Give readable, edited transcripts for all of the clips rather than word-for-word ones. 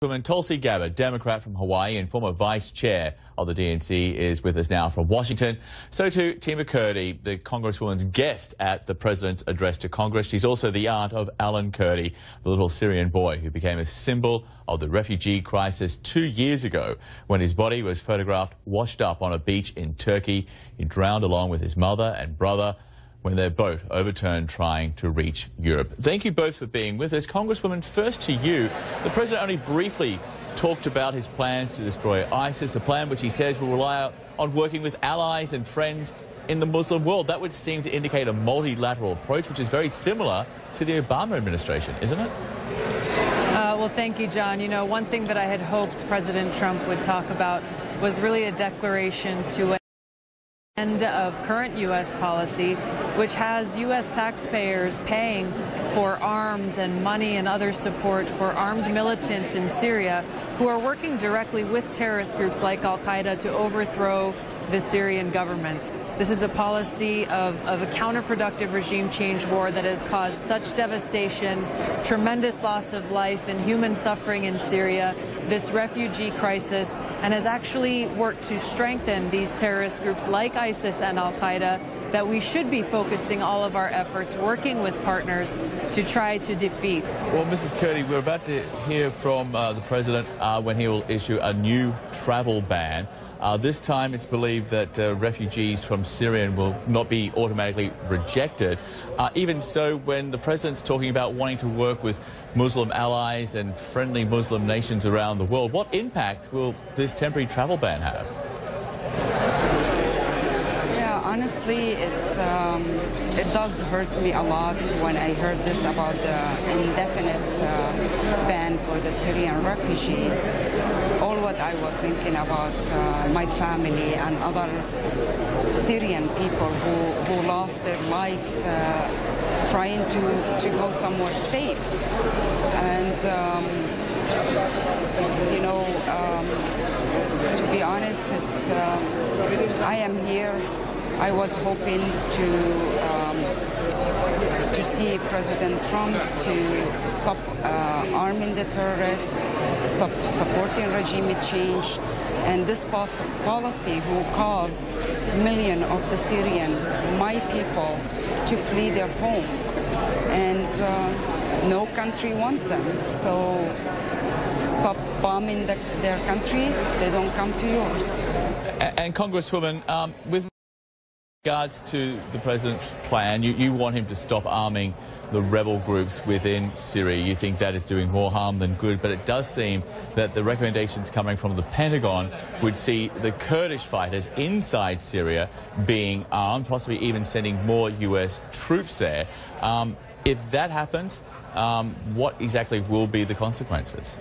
Congresswoman Tulsi Gabbard, Democrat from Hawaii and former vice chair of the DNC, is with us now from Washington. So too, Tima, the Congresswoman's guest at the President's address to Congress. She's also the aunt of Alan Kurdi, the little Syrian boy who became a symbol of the refugee crisis 2 years ago when his body was photographed washed up on a beach in Turkey. He drowned along with his mother and brother when their boat overturned trying to reach Europe. Thank you both for being with us. Congresswoman, first to you. The President only briefly talked about his plans to destroy ISIS, a plan which he says will rely on working with allies and friends in the Muslim world. That would seem to indicate a multilateral approach, which is very similar to the Obama administration, isn't it? Well, thank you, John. You know, one thing that I had hoped President Trump would talk about was really a declaration to end of current U.S. policy, which has U.S. taxpayers paying for arms and money and other support for armed militants in Syria who are working directly with terrorist groups like al-Qaeda to overthrow the Syrian government. This is a policy of a counterproductive regime change war that has caused such devastation, tremendous loss of life and human suffering in Syria, this refugee crisis, and has actually worked to strengthen these terrorist groups like ISIS and al-Qaeda that we should be focusing all of our efforts working with partners to try to defeat. Well, Mrs. Kurdi, we're about to hear from the President when he will issue a new travel ban. This time it's believed that refugees from Syria will not be automatically rejected. Even so, when the President's talking about wanting to work with Muslim allies and friendly Muslim nations around the world, what impact will this temporary travel ban have? Honestly, it does hurt me a lot when I heard this about the indefinite ban for the Syrian refugees. All what I was thinking about my family and other Syrian people who lost their life trying to go somewhere safe. And, you know, to be honest, I am here. I was hoping to see President Trump to stop arming the terrorists, stop supporting regime change, and this policy who caused millions of the Syrian, my people, to flee their home. And no country wants them. So stop bombing their country, they don't come to yours. And Congresswoman, with regards to the President's plan, you want him to stop arming the rebel groups within Syria. You think that is doing more harm than good, but it does seem that the recommendations coming from the Pentagon would see the Kurdish fighters inside Syria being armed, possibly even sending more U.S. troops there. If that happens, what exactly will be the consequences?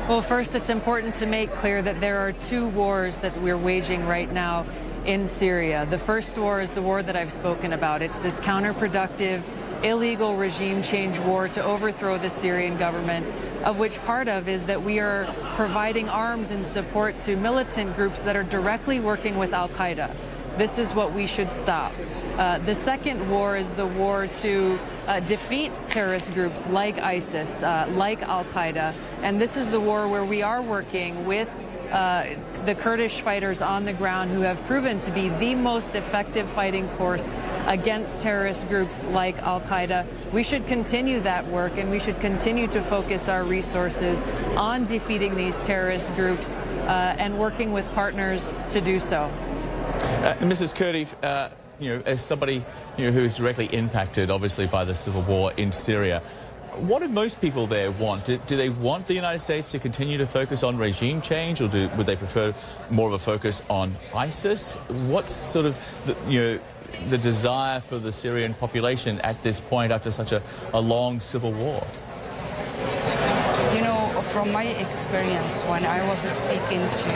Well, first, it's important to make clear that there are two wars that we're waging right now in Syria. The first war is the war that I've spoken about. It's this counterproductive, illegal regime change war to overthrow the Syrian government, of which part of is that we are providing arms and support to militant groups that are directly working with al-Qaeda. This is what we should stop. The second war is the war to defeat terrorist groups like ISIS, like al-Qaeda, and this is the war where we are working with the Kurdish fighters on the ground who have proven to be the most effective fighting force against terrorist groups like al-Qaeda. We should continue that work, and we should continue to focus our resources on defeating these terrorist groups and working with partners to do so. Mrs. Kurdi, you know, as somebody who is directly impacted, obviously, by the civil war in Syria, what do most people there want? Do they want the United States to continue to focus on regime change, or would they prefer more of a focus on ISIS? What's sort of the desire for the Syrian population at this point after such a long civil war? You know, from my experience, when I was speaking to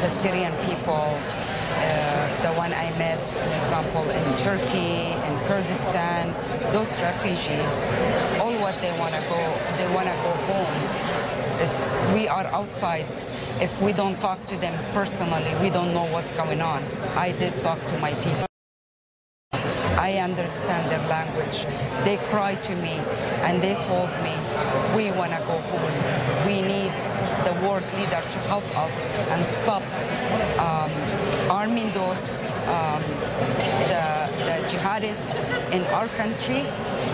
the Syrian people, the one I met, an example, in Turkey, in Kurdistan, those refugees, all what they want to go home. We are outside. If we don't talk to them personally, we don't know what's going on. I did talk to my people. I understand their language. They cried to me and they told me, we want to go home. We need world leader to help us and stop arming those the jihadists in our country,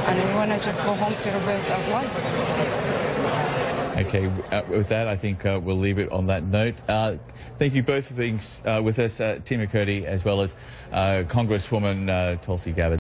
and we want to just go home to rebuild our life. Okay, with that, I think we'll leave it on that note. Thank you both for being with us, Tima, as well as Congresswoman Tulsi Gabbard.